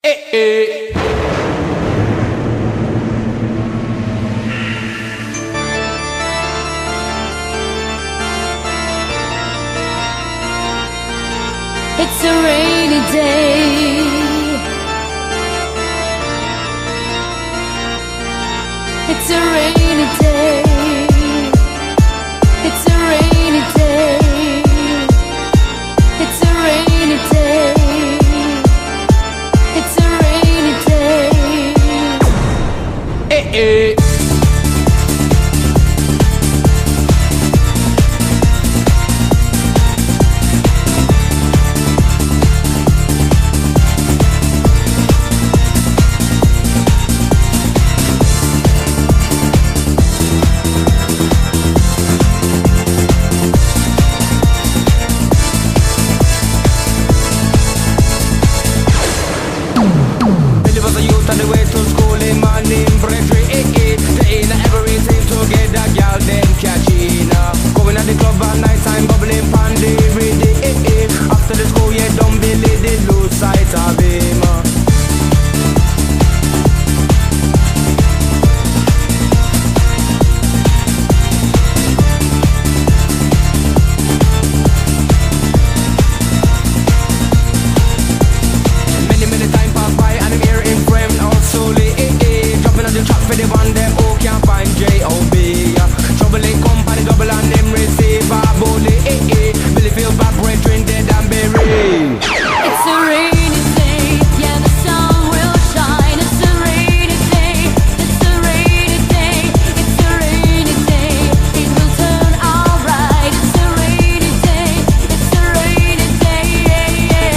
Eh. It's a rainy day. It's a rainy day. It's a rainy day. It's a rainy day. It's a rainy day. Eh. On the way to school in my name, Brethren, they ain't everything to get that girl, then catchina. Going at the club at night time, bubbling pandy, ready, After the school, yeah, don't believe they lose sight of him. Many time pass by and I'm here in frame now slowly, dropping on the track for the one them who can't find J.O.B. Trouble ain't come by the double and them receive a bully, Billy feel bad, brethren dead and buried. It's a rainy day, yeah, the sun will shine. It's a rainy day, it's a rainy day, it's a rainy day. It will turn alright. It's a rainy day, it's a rainy day, yeah.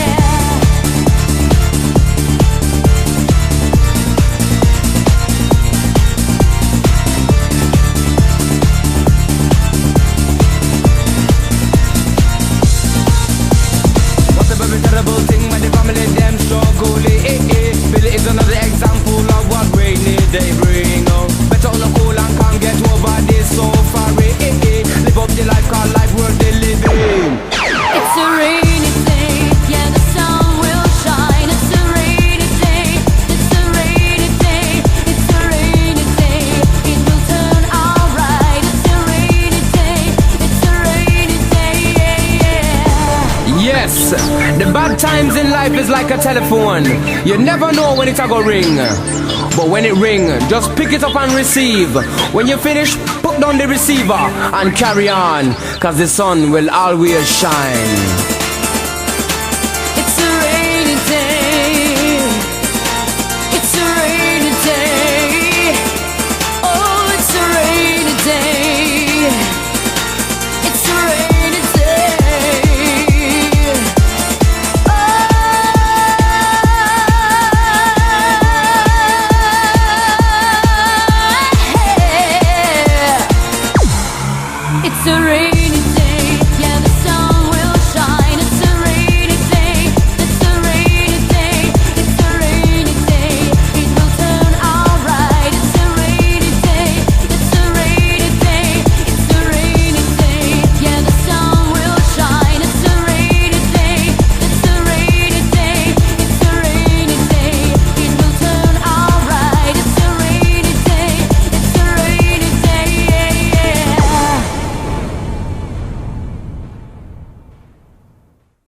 What's a very terrible thing when the family them struggle, Billy is another example of what rainy day bring. Better on the cool and calm, get over this so far, Live up the life, call life worth the living. It's a rainy day, yeah, the sun will shine. It's a rainy day, it's a rainy day, it's a rainy day. It will turn alright. It's a rainy day, it's a rainy day, yeah. Yes, the bad times in life is like a telephone. You never know when it's a go ring. But when it ring, just pick it up and receive. When you finish, put down the receiver and carry on, 'cause the sun will always shine.